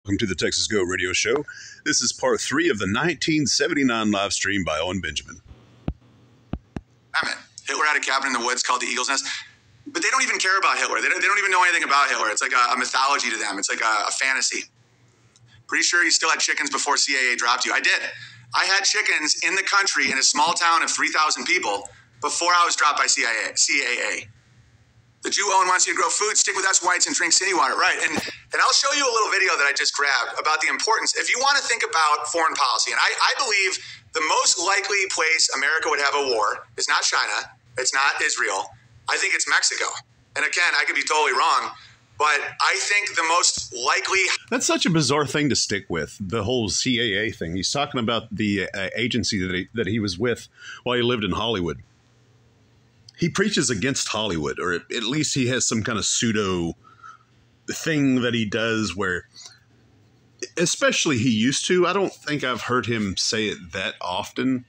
Welcome to the Texas Go Radio Show. This is part 3 of the 1979 live stream by Owen Benjamin. Hitler had a cabin in the woods called the Eagle's Nest, but they don't even care about Hitler. They don't even know anything about Hitler. It's like a mythology to them. It's like a fantasy. Pretty sure you still had chickens before CAA dropped you. I did. I had chickens in the country in a small town of 3,000 people before I was dropped by CAA. The Jew Owen wants you to grow food, stick with us whites, and drink city water. Right. And I'll show you a little video that I just grabbed about the importance. If you want to think about foreign policy, and I believe the most likely place America would have a war is not China. It's not Israel. I think it's Mexico. And again, I could be totally wrong, but I think the most likely... That's such a bizarre thing to stick with, the whole CAA thing. He's talking about the agency that he was with while he lived in Hollywood. He preaches against Hollywood, or at least he has some kind of pseudo thing that he does where, especially he used to, I don't think I've heard him say it that often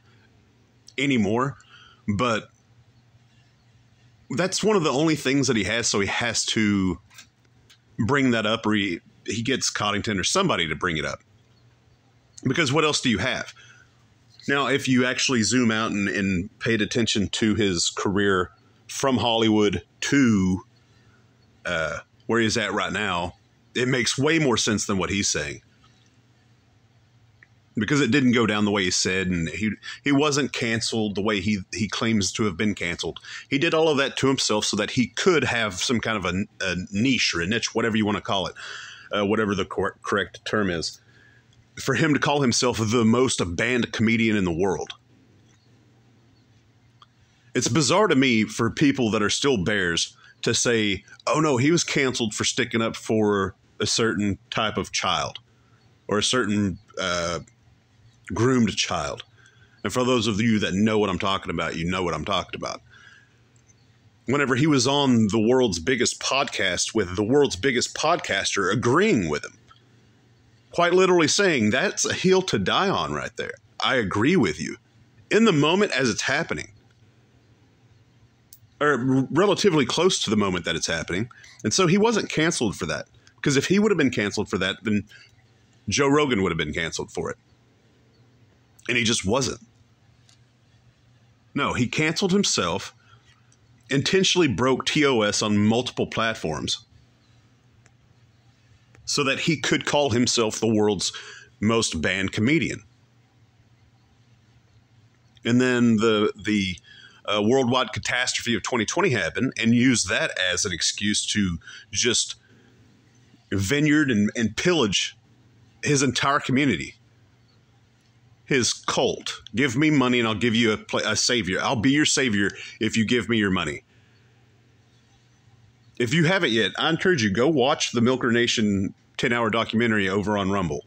anymore, but that's one of the only things that he has, so he has to bring that up, or he gets Coddington or somebody to bring it up. Because what else do you have? Now, if you actually zoom out and paid attention to his career from Hollywood to where he's at right now, it makes way more sense than what he's saying. Because it didn't go down the way he said, and he wasn't canceled the way he claims to have been canceled. He did all of that to himself so that he could have some kind of a niche or a niche, whatever you want to call it, whatever the correct term is, for him to call himself the most banned comedian in the world. It's bizarre to me for people that are still bears to say, oh no, he was canceled for sticking up for a certain type of child or a certain groomed child. And for those of you that know what I'm talking about, you know what I'm talking about. Whenever he was on the world's biggest podcast with the world's biggest podcaster agreeing with him, quite literally saying, that's a hill to die on right there. I agree with you. In the moment as it's happening, or relatively close to the moment that it's happening. And so he wasn't canceled for that. Because if he would have been canceled for that, then Joe Rogan would have been canceled for it. And he just wasn't. No, he canceled himself, intentionally broke TOS on multiple platforms, so that he could call himself the world's most banned comedian. And then the worldwide catastrophe of 2020 happened, and used that as an excuse to just vineyard and pillage his entire community. His cult. Give me money and I'll give you a savior. I'll be your savior if you give me your money. If you haven't yet, I encourage you, go watch the Milker Nation 10-hour documentary over on Rumble.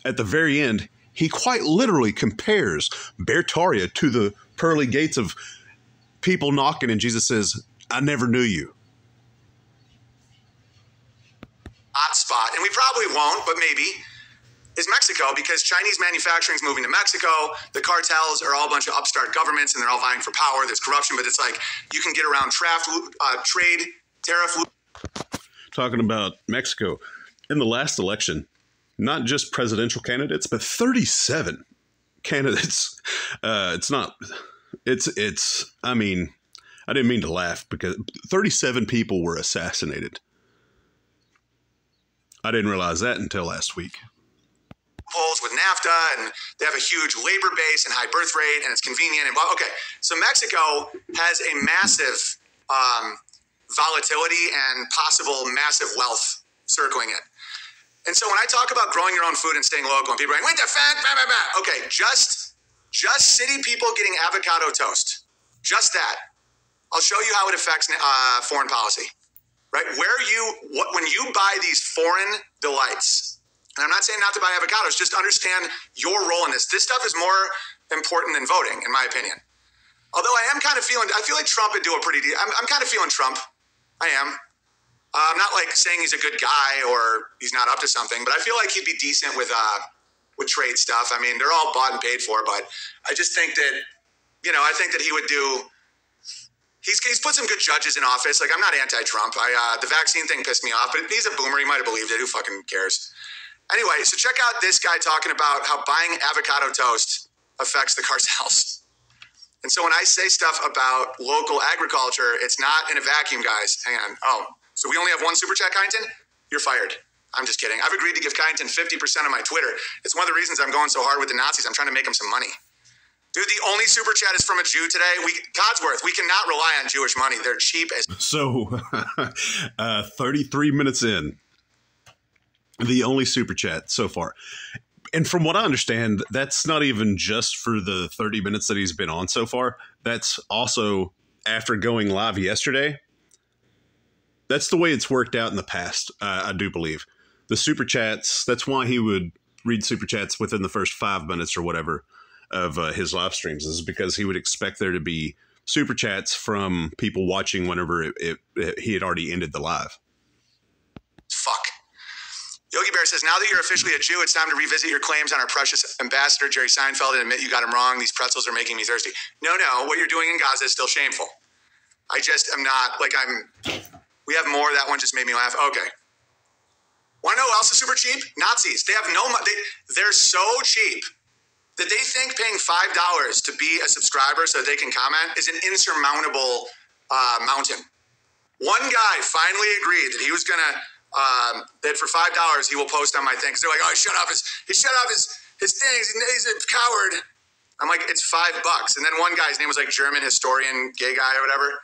At the very end, he quite literally compares Beartaria to the pearly gates of people knocking, and Jesus says, I never knew you. Hot spot, and we probably won't, but maybe, is Mexico, because Chinese manufacturing is moving to Mexico. The cartels are all a bunch of upstart governments, and they're all vying for power. There's corruption, but it's like you can get around trade, tariff. Talking about Mexico, in the last election, not just presidential candidates, but 37 candidates. I mean, I didn't mean to laugh, because 37 people were assassinated. I didn't realize that until last week. Polls with NAFTA, and they have a huge labor base and high birth rate, and it's convenient. And okay, so Mexico has a massive volatility and possible massive wealth circling it. And so when I talk about growing your own food and staying local, and people are like, "Wait, the fat, blah, blah, blah." Okay, just city people getting avocado toast, just that. I'll show you how it affects foreign policy, right? When you buy these foreign delights. And I'm not saying not to buy avocados, just understand your role in this. This stuff is more important than voting, in my opinion. Although I feel like Trump would do a pretty deal. I'm kind of feeling Trump. I am. I'm not like saying he's a good guy or he's not up to something, but I feel like he'd be decent with trade stuff. I mean, they're all bought and paid for, but I just think that, I think that he He's put some good judges in office. Like, I'm not anti-Trump. The vaccine thing pissed me off, but he's a boomer. He might have believed it. Who fucking cares? Anyway, so check out this guy talking about how buying avocado toast affects the cartels. And so when I say stuff about local agriculture, it's not in a vacuum, guys. Hang on. Oh, so we only have one super chat, Kyneton? You're fired. I'm just kidding. I've agreed to give Kyneton 50% of my Twitter. It's one of the reasons I'm going so hard with the Nazis. I'm trying to make them some money. Dude, the only super chat is from a Jew today. Codsworth, we cannot rely on Jewish money. They're cheap as... So, 33 minutes in, the only super chat so far. And from what I understand, that's not even just for the 30 minutes that he's been on so far. That's also after going live yesterday. That's the way it's worked out in the past, I do believe. The super chats, that's why he would read super chats within the first 5 minutes or whatever of his live streams, is because he would expect there to be super chats from people watching whenever he had already ended the live. Fuck. Yogi Bear says, now that you're officially a Jew, it's time to revisit your claims on our precious ambassador, Jerry Seinfeld, and admit you got him wrong. These pretzels are making me thirsty. No, what you're doing in Gaza is still shameful. I just am not, we have more. That one just made me laugh. Okay. Want to know what else is super cheap? Nazis. They have no money. They're so cheap that they think paying $5 to be a subscriber so they can comment is an insurmountable mountain. One guy finally agreed that he was going to, that for $5 he will post on my thing. Because they're like, oh, he shut off his things. He's a coward. I'm like, it's $5. And then one guy's name was like German historian, gay guy or whatever.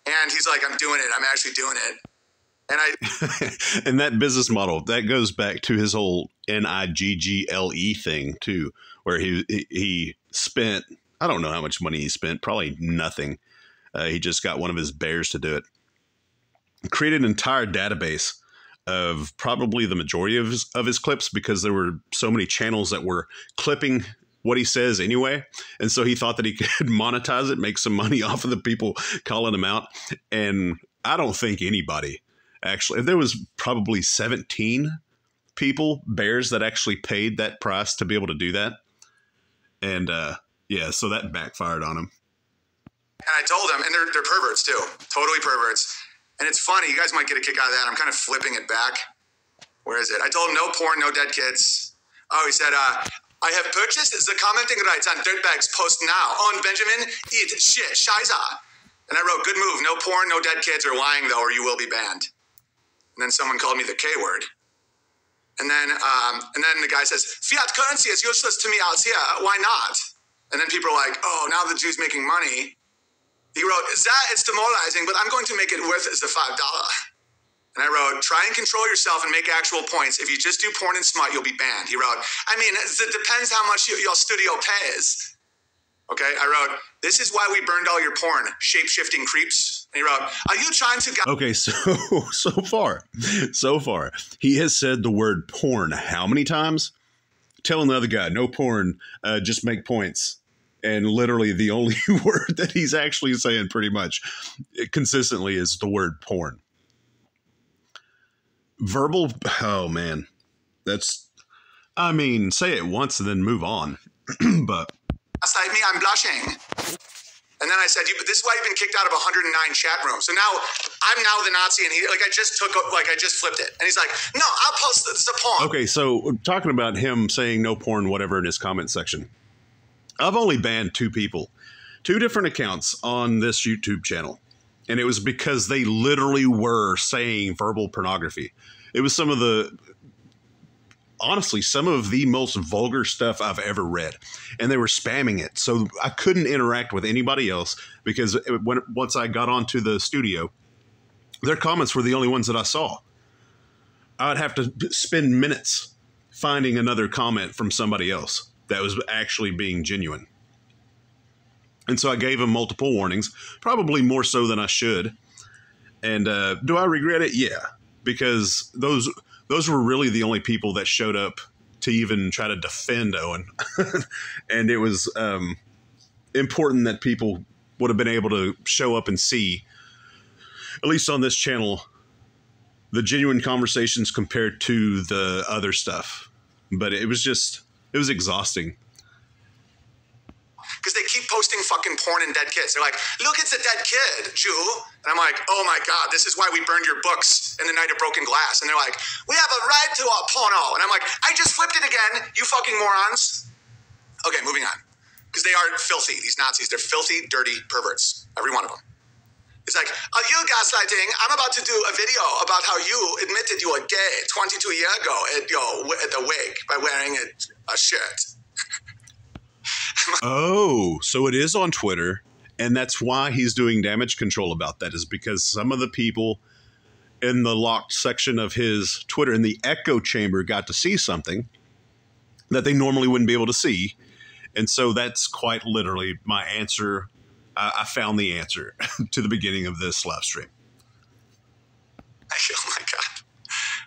And he's like, I'm doing it. I'm actually doing it. And and that business model, that goes back to his whole NIGGLE thing too, where he spent, I don't know how much money he spent, probably nothing. He just got one of his bears to do it. Created an entire database of probably the majority of his clips, because there were so many channels that were clipping what he says anyway. And so he thought that he could monetize it, make some money off of the people calling him out. And I don't think anybody actually, there was probably 17 bears that actually paid that price to be able to do that. And yeah, so that backfired on him. And I told them, and they're perverts too, totally perverts. And it's funny, you guys might get a kick out of that. I'm kind of flipping it back. Where is it? I told him no porn, no dead kids. Oh, he said, I have purchased the commenting rights on Dirtbags post now. Owen Benjamin, eat shit, shiza. And I wrote, good move, no porn, no dead kids, or lying though, or you will be banned. And then someone called me the K word. And then the guy says, fiat currency is useless to me out here. Why not? And then people are like, oh, now the Jew's making money. He wrote, that it's demoralizing, but I'm going to make it worth the $5. And I wrote, try and control yourself and make actual points. If you just do porn and smut, you'll be banned. He wrote, I mean, it depends how much your studio pays. Okay, I wrote, this is why we burned all your porn, shape-shifting creeps. And he wrote, are you trying to... Okay, so far, he has said the word porn how many times? Tell another guy, no porn, just make points. And literally the only word that he's actually saying pretty much consistently is the word porn. Verbal, oh man, that's, I mean, say it once and then move on. But like me, I'm blushing. And then I said, this is why you've been kicked out of 109 chat rooms. So now I'm now the Nazi, and I just flipped it. And he's like, no, I'll post the porn. Okay, so talking about him saying no porn, whatever, in his comment section. I've only banned 2 people, 2 different accounts on this YouTube channel. And it was because they literally were saying verbal pornography. It was honestly, some of the most vulgar stuff I've ever read. And they were spamming it. So I couldn't interact with anybody else, because once I got onto the studio, their comments were the only ones that I saw. I'd have to spend minutes finding another comment from somebody else that was actually being genuine. And so I gave him multiple warnings, probably more so than I should. And do I regret it? Yeah, because those were really the only people that showed up to even try to defend Owen. And it was important that people would have been able to show up and see, at least on this channel, the genuine conversations compared to the other stuff. But it was exhausting. because they keep posting fucking porn and dead kids. They're like, look, it's a dead kid, Jew. And I'm like, oh my God, this is why we burned your books in the Night of Broken Glass. And they're like, we have a right to our porno. And I'm like, I just flipped it again, you fucking morons. Okay, moving on. Because they are filthy, these Nazis. They're filthy, dirty perverts, every one of them. It's like, are you gaslighting? I'm about to do a video about how you admitted you were gay 22 years ago at the wake by wearing a shirt. Oh, so it is on Twitter, and that's why he's doing damage control about that, is because some of the people in the locked section of his Twitter in the echo chamber got to see something that they normally wouldn't be able to see. And so that's quite literally my answer. I found the answer to the beginning of this live stream. Oh my God.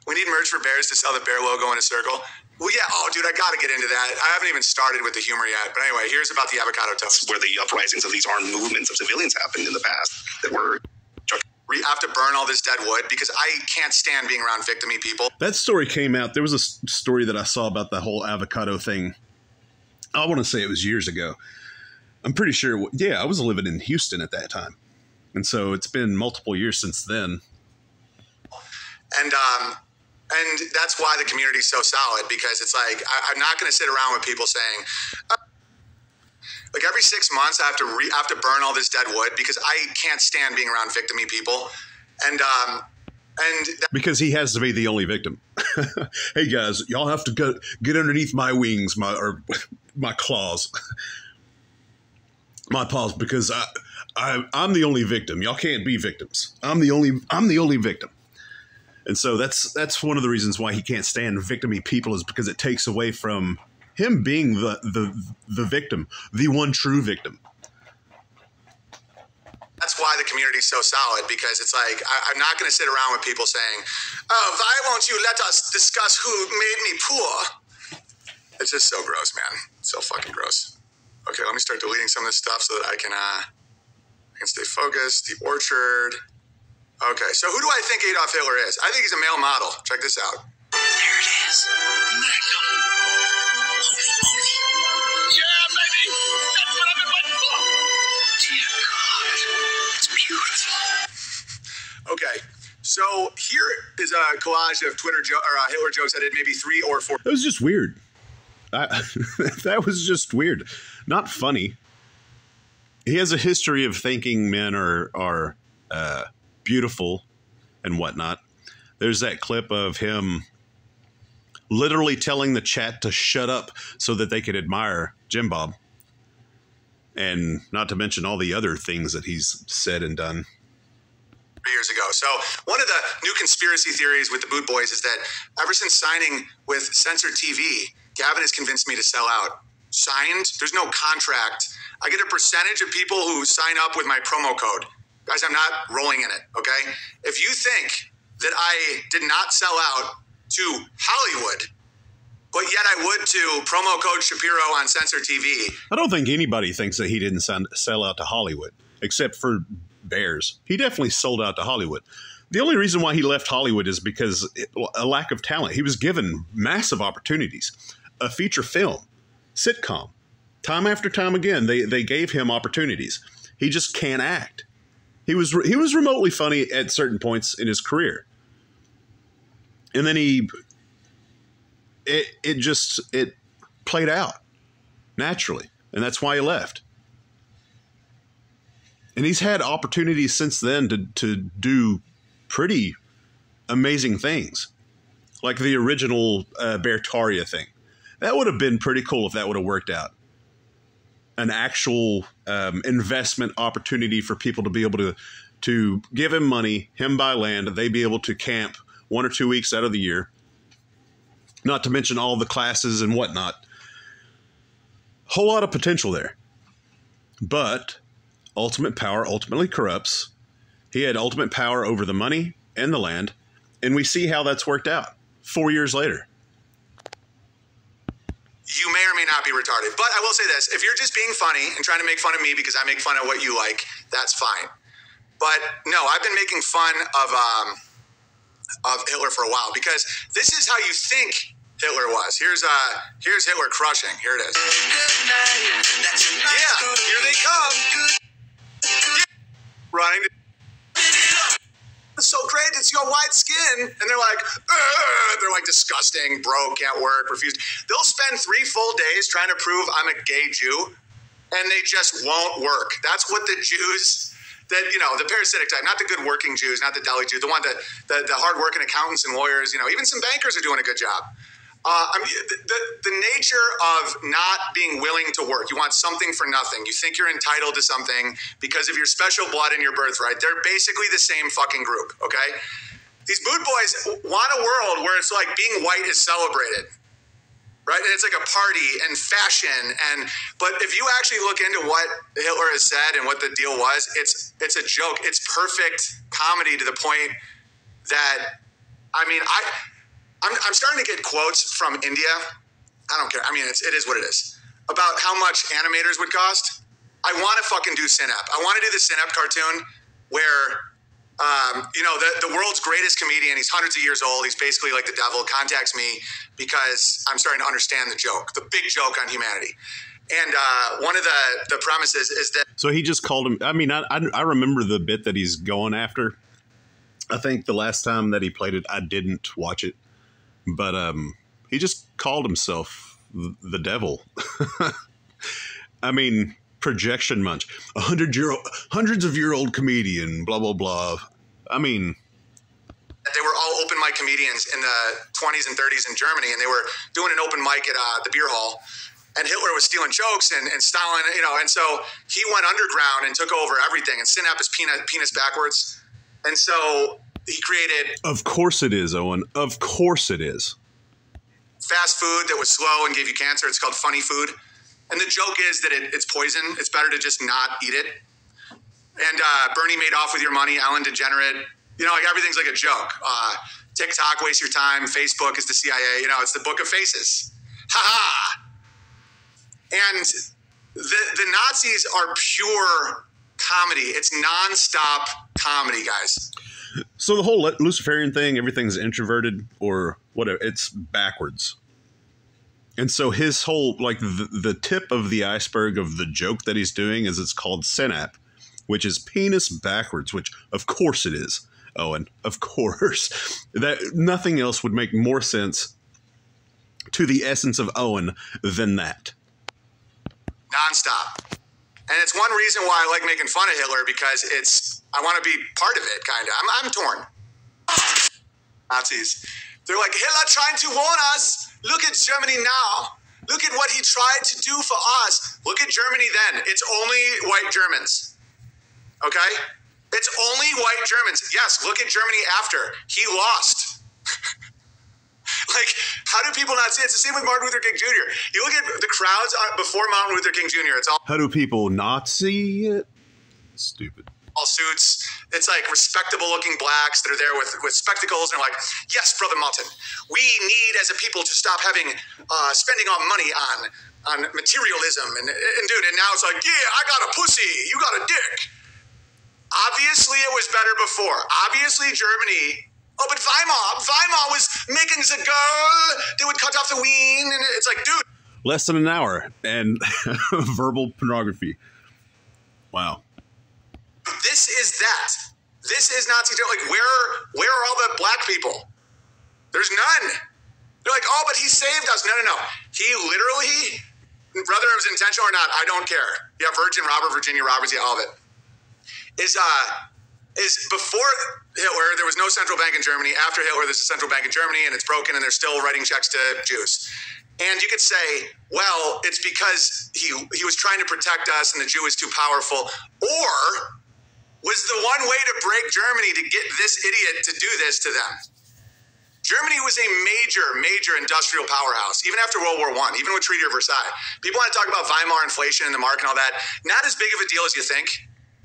We need merch for bears to sell the bear logo in a circle. Well, yeah. Oh, dude, I got to get into that. I haven't even started with the humor yet. But anyway, here's about the avocado toast. Where the uprisings of these armed movements of civilians happened in the past that were... We have to burn all this dead wood because I can't stand being around victim-y people. That story came out. There was a story that I saw about the whole avocado thing. I want to say it was years ago. I'm pretty sure. Yeah, I was living in Houston at that time. And so it's been multiple years since then. And that's why the community is so solid, because it's like, I'm not going to sit around with people saying, like every 6 months I have to burn all this dead wood because I can't stand being around victim-y people. And because he has to be the only victim. Hey guys, y'all have to get underneath my wings, my claws, my paws, because I'm the only victim. Y'all can't be victims. I'm the only victim. And so that's one of the reasons why he can't stand victim-y people, is because it takes away from him being the victim, the one true victim. That's why the community is so solid, because it's like, I'm not going to sit around with people saying, oh, why won't you let us discuss who made me poor? It's just so gross, man. It's so fucking gross. Okay, let me start deleting some of this stuff so that I can stay focused. The Orchard. Okay, so who do I think Adolf Hitler is? I think he's a male model. Check this out. There it is. Yeah, baby. That's what I've been waiting for. Dear God, it's beautiful. Okay, so here is a collage of Hitler jokes I did, maybe 3 or 4. That was just weird. That was just weird. Not funny. He has a history of thinking men are beautiful and whatnot. There's that clip of him literally telling the chat to shut up so that they could admire Jim Bob. And not to mention all the other things that he's said and done. Years ago. So one of the new conspiracy theories with the Boot Boys is that ever since signing with Censor TV, Gavin has convinced me to sell out. Signed, there's no contract. I get a percentage of people who sign up with my promo code. Guys, I'm not rolling in it, okay? If you think that I did not sell out to Hollywood, but yet I would to promo code Shapiro on Censor TV. I don't think anybody thinks that he didn't sell out to Hollywood, except for Bears. He definitely sold out to Hollywood. The only reason why he left Hollywood is because a lack of talent. He was given massive opportunities. A feature film, sitcom. Time after time again, they gave him opportunities. He just can't act. He was remotely funny at certain points in his career. And then it played out naturally. And that's why he left. And he's had opportunities since then to do pretty amazing things. Like the original Beartaria thing. That would have been pretty cool if that would have worked out. An actual investment opportunity for people to be able to give him money, him buy land, they be able to camp 1 or 2 weeks out of the year. Not to mention all the classes and whatnot. Whole lot of potential there. But ultimate power ultimately corrupts. He had ultimate power over the money and the land, and we see how that's worked out 4 years later. You may or may not be retarded, but I will say this. If you're just being funny and trying to make fun of me because I make fun of what you like, that's fine. But no, I've been making fun of Hitler for a while, because this is how you think Hitler was. Here's Hitler crushing. Here it is. Yeah, here they come. Yeah. Running. It's so great. It's your white skin. And they're like disgusting, broke, can't work, refused. They'll spend 3 full days trying to prove I'm a gay Jew, and they just won't work. That's what the Jews that, the parasitic type, not the good working Jews, not the deli Jew, the one that the hard-working accountants and lawyers, even some bankers are doing a good job. The nature of not being willing to work. You want something for nothing. You think you're entitled to something because of your special blood and your birthright. They're basically the same fucking group, okay? These boot boys want a world where it's like being white is celebrated, right? And it's like a party and fashion. But if you actually look into what Hitler has said and what the deal was, it's a joke. It's perfect comedy to the point that, I'm starting to get quotes from India. I don't care. It is what it is. About how much animators would cost. I want to fucking do Synap. I want to do the Synap cartoon where, the world's greatest comedian, he's hundreds of years old, he's basically like the devil, contacts me because I'm starting to understand the joke, the big joke on humanity. And one of the premises is that... So he just called him... I remember the bit that he's going after. I think the last time that he played it, I didn't watch it. But he just called himself the devil. Projection munch. Hundreds of year old comedian, blah, blah, blah. They were all open mic comedians in the 20s and 30s in Germany, and they were doing an open mic at the beer hall. And Hitler was stealing jokes and Stalin, and so he went underground and took over everything. And Synap is penis backwards. And so... he created... Of course it is, Owen. Of course it is. Fast food that was slow and gave you cancer. It's called funny food. And the joke is that it's poison. It's better to just not eat it. And Bernie made off with your money. Ellen DeGenerate. Everything's like a joke. TikTok wastes your time. Facebook is the CIA. It's the book of faces. Ha-ha! And the Nazis are pure comedy. It's nonstop comedy, guys. So the whole Luciferian thing, everything's introverted or whatever, it's backwards. And so his whole, the tip of the iceberg of the joke that he's doing is it's called Synap, which is penis backwards, which of course it is, Owen, of course. That nothing else would make more sense to the essence of Owen than that. Nonstop. And it's one reason why I like making fun of Hitler, because I want to be part of it, kind of. I'm torn. Nazis. They're like, Hitler trying to warn us. Look at Germany now. Look at what he tried to do for us. Look at Germany then. It's only white Germans. Okay? It's only white Germans. Yes, look at Germany after. He lost. How do people not see it? It's the same with Martin Luther King Jr. You look at the crowds before Martin Luther King Jr. It's all... How do people not see it? Stupid. All suits. It's like respectable looking blacks that are there with spectacles, and they're like, yes, Brother Martin, we need as a people to stop having spending our money on materialism. And dude, and now it's like, yeah, I got a pussy, you got a dick. Obviously it was better before. Obviously Germany... Oh, but Weimar was making the girl. They would cut off the ween, and it's like, dude. Less than an hour and verbal pornography. Wow. This is that. This is Nazi. Where are all the black people? There's none. They're like, oh, but he saved us. No. He literally, whether it was intentional or not, I don't care. Yeah, Virginia Roberts, yeah, all of it. Is before Hitler, there was no central bank in Germany. After Hitler, there's a central bank in Germany, and it's broken, and they're still writing checks to Jews. And you could say, well, it's because he was trying to protect us, and the Jew is too powerful. Or was the one way to break Germany to get this idiot to do this to them? Germany was a major industrial powerhouse, even after World War I, even with Treaty of Versailles. People want to talk about Weimar inflation and the mark and all that. Not as big of a deal as you think.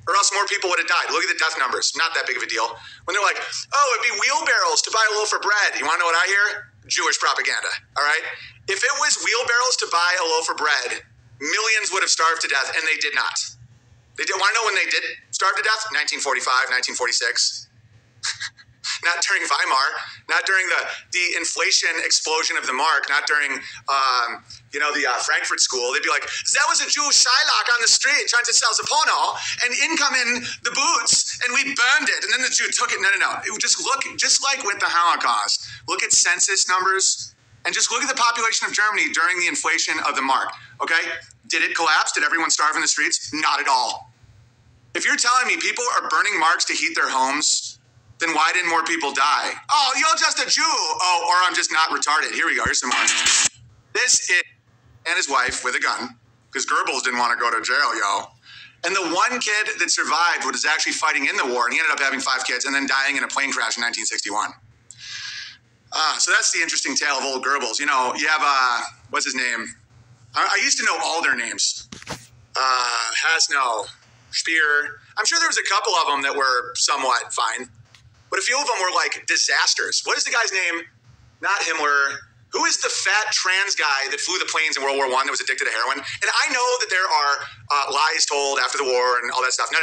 Or else more people would have died. Look at the death numbers. Not that big of a deal. When they're like, oh, it'd be wheelbarrows to buy a loaf of bread. You want to know what I hear? Jewish propaganda. All right? If it was wheelbarrows to buy a loaf of bread, millions would have starved to death, and they did not. They did. Want to know when they did starve to death? 1945, 1946. Not during Weimar, not during the inflation explosion of the mark, not during, the Frankfurt School. They'd be like, there was a Jew Shylock on the street trying to sell Zapono, and in come in the boots, and we burned it. And then the Jew took it. No. It would just look, just like with the Holocaust, look at census numbers, and just look at the population of Germany during the inflation of the mark, okay? Did it collapse? Did everyone starve in the streets? Not at all. If you're telling me people are burning marks to heat their homes, then why didn't more people die? Oh, you're just a Jew. Oh, or I'm just not retarded. Here we go. Here's some more. This is and his wife with a gun, because Goebbels didn't want to go to jail, yo. And the one kid that survived was actually fighting in the war, and he ended up having 5 kids and then dying in a plane crash in 1961. So that's the interesting tale of old Goebbels. You know, you have, what's his name? I used to know all their names. Hasno, Speer. I'm sure there was a couple of them that were somewhat fine. But a few of them were like disasters. What is the guy's name? Not Himmler. Who is the fat trans guy that flew the planes in World War I that was addicted to heroin? And I know that there are lies told after the war and all that stuff. No.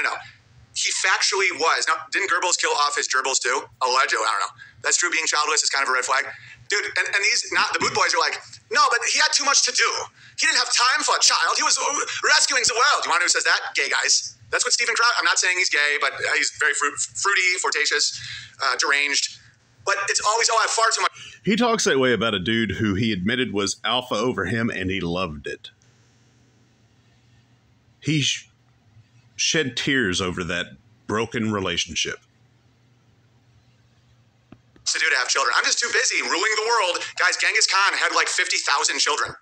He factually was. Now, didn't Goebbels kill off his gerbils too? Allegedly, I don't know. That's true. Being childless is kind of a red flag. Dude, and these, not the boot boys are like, no, but he had too much to do. He didn't have time for a child. He was rescuing the world. You want to know who says that? Gay guys. That's what Stephen Kraus, I'm not saying he's gay, but he's very fruity, flirtatious, deranged. But it's always, I have far too much. He talks that way about a dude who he admitted was alpha over him, and he loved it. He shed tears over that broken relationship. To do to have children. I'm just too busy ruling the world. Guys, Genghis Khan had like 50,000 children.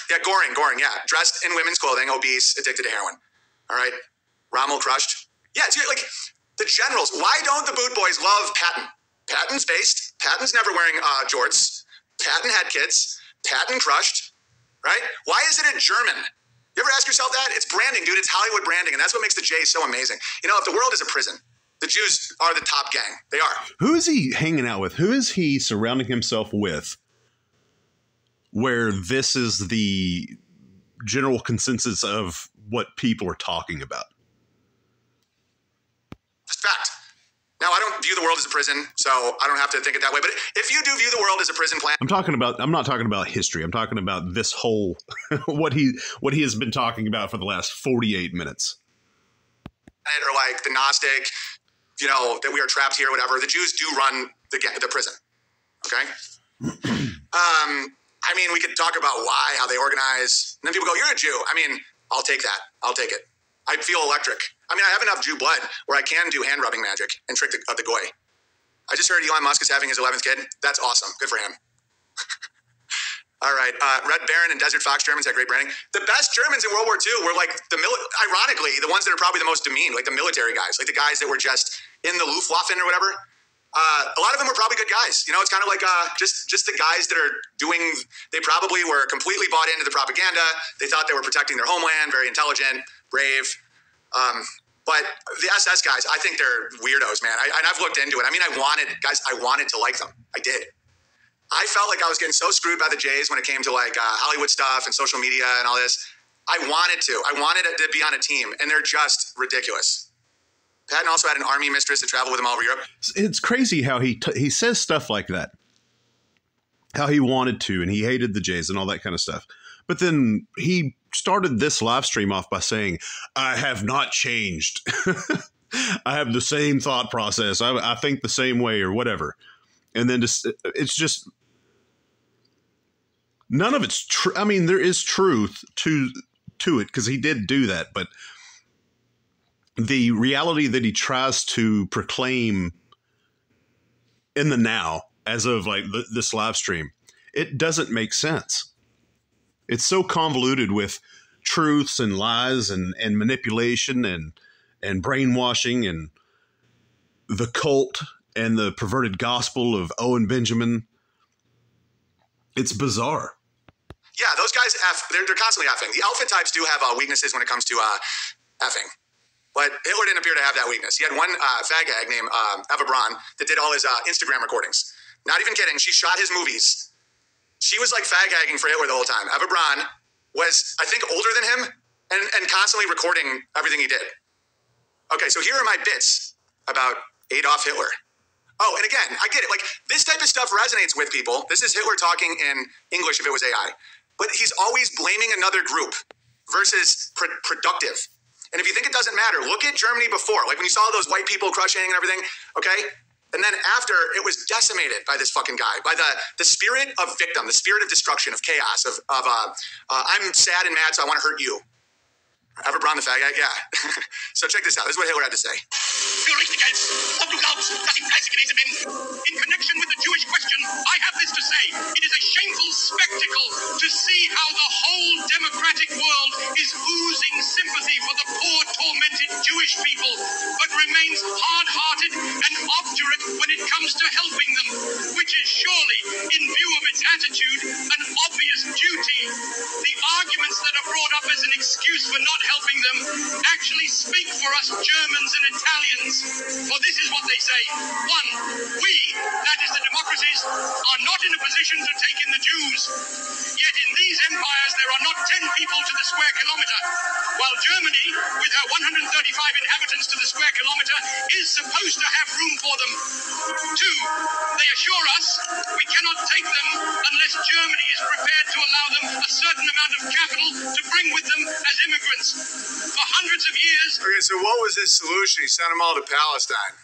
Yeah, Goring, yeah. Dressed in women's clothing, obese, addicted to heroin. All right. Rommel crushed. Yeah, it's like the generals. Why don't the boot boys love Patton? Patton's based. Patton's never wearing jorts. Patton had kids. Patton crushed. Right? Why is it a German? You ever ask yourself that? It's branding, dude. It's Hollywood branding. And that's what makes the J so amazing. You know, if the world is a prison, the Jews are the top gang. They are. Who is he hanging out with? Who is he surrounding himself with where this is the general consensus of what people are talking about? It's fact. Now, I don't view the world as a prison, so I don't have to think it that way. But if you do view the world as a prison plan, I'm not talking about history. I'm talking about this whole what he has been talking about for the last 48 minutes. Or like the Gnostic, you know, that we are trapped here, whatever. The Jews do run the prison. Okay. I mean, we could talk about why, how they organize, and then people go, "You're a Jew." I mean, I'll take that. I'll take it. I feel electric. I mean, I have enough Jew blood where I can do hand rubbing magic and trick the goy. I just heard Elon Musk is having his 11th kid. That's awesome. Good for him. All right. Red Baron and Desert Fox Germans had great branding. The best Germans in World War II were like ironically, the ones that are probably the most demeaned, like the military guys, like the guys that were just in the Luftwaffe or whatever. A lot of them were probably good guys. You know, it's kind of like just the guys that are doing, they probably were completely bought into the propaganda. They thought they were protecting their homeland, very intelligent, brave. But the SS guys, I think they're weirdos, man. And I've looked into it. I mean, I wanted to like them. I did. I felt like I was getting so screwed by the Jays when it came to like Hollywood stuff and social media and all this. I wanted it to be on a team, and they're just ridiculous. Patton also had an army mistress to travel with him all over Europe. It's crazy how he says stuff like that. How he wanted to, and he hated the Jays and all that kind of stuff. But then he started this live stream off by saying, "I have not changed. I have the same thought process. I think the same way," or whatever. And then it's just none of it's true. I mean, there is truth to it because he did do that, but the reality that he tries to proclaim in the now, as of like this live stream, it doesn't make sense. It's so convoluted with truths and lies and manipulation and brainwashing and the cult and the perverted gospel of Owen Benjamin. It's bizarre. Yeah, those guys, they're constantly effing. The alpha types do have weaknesses when it comes to effing. But Hitler didn't appear to have that weakness. He had one fag hag named Eva Braun that did all his Instagram recordings. Not even kidding. She shot his movies. She was like fag hagging for Hitler the whole time. Eva Braun was, I think, older than him and constantly recording everything he did. Okay, so here are my bits about Adolf Hitler. Oh, and again, I get it. Like, this type of stuff resonates with people. This is Hitler talking in English if it was AI. But he's always blaming another group versus productive. And if you think it doesn't matter, look at Germany before. Like when you saw those white people crushing and everything, okay? And then after, it was decimated by this fucking guy, by the spirit of victim, the spirit of destruction, of chaos, of I'm sad and mad, so I want to hurt you. Ever Braun the faggot? Yeah. So check this out. This is what Hitler had to say. In connection with the Jewish question, I have this to say. It is a shameful spectacle to see how the whole democratic world is oozing sympathy for the poor, tormented Jewish people, but remains hard-hearted and obdurate when it comes to helping them, which is surely, in view of its attitude, an obvious duty. The arguments that are brought up as an excuse for not helping them actually speak for us Germans and Italians. For this is what they say. One, we, that is the democracies, are not in a position to take in the Jews. Yet in these empires there are not 10 people to the square kilometer, while Germany, with her 135 inhabitants to the square kilometer, is supposed to have room for them. Two, they assure us we cannot take them unless Germany is prepared to allow them a certain amount of capital to bring with them as immigrants. For hundreds of years... Okay, so what was his solution? He sent them all to Palestine.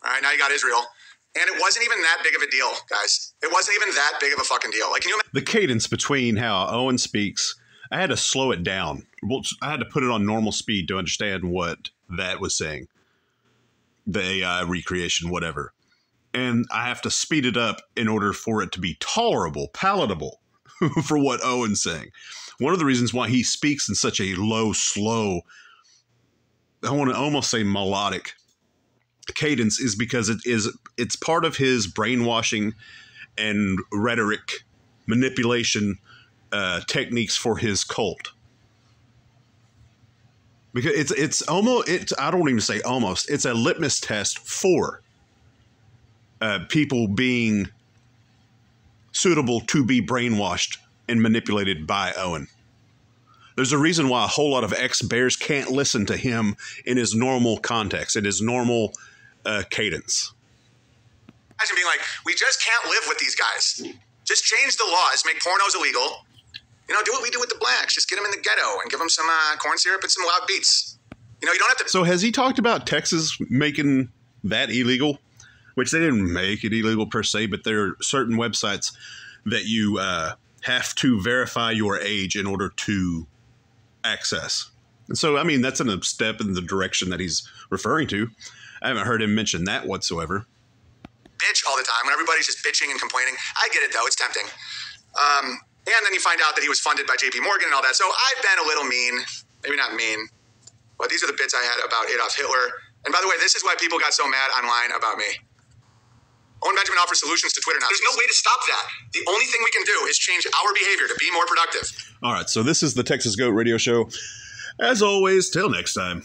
All right, now you got Israel. And it wasn't even that big of a deal, guys. It wasn't even that big of a fucking deal. Like, can you imagine? The cadence between how Owen speaks, I had to slow it down. Well, I had to put it on normal speed to understand what that was saying. The AI recreation, whatever. And I have to speed it up in order for it to be tolerable, palatable for what Owen's saying. One of the reasons why he speaks in such a low, slow, I want to almost say melodic cadence is because it's part of his brainwashing and rhetoric manipulation techniques for his cult. Because it's I don't even say almost, it's a litmus test for people being suitable to be brainwashed and manipulated by Owen. There's a reason why a whole lot of ex-Bears can't listen to him in his normal context, in his normal cadence. Imagine being like, we just can't live with these guys. Just change the laws, make pornos illegal. You know, do what we do with the blacks. Just get them in the ghetto and give them some corn syrup and some loud beats. You know, you don't have to... So has he talked about Texas making that illegal? Which they didn't make it illegal per se, but there are certain websites that you have to verify your age in order to access. And so, I mean, that's a step in the direction that he's referring to. I haven't heard him mention that whatsoever. Bitch all the time when everybody's just bitching and complaining. I get it, though. It's tempting. And then you find out that he was funded by JP Morgan and all that. So I've been a little mean. Maybe not mean. But these are the bits I had about Adolf Hitler. And by the way, this is why people got so mad online about me. Owen Benjamin offers solutions to Twitter now. There's no way to stop that. The only thing we can do is change our behavior to be more productive. All right, so this is the Texas Goat Radio Show. As always, till next time.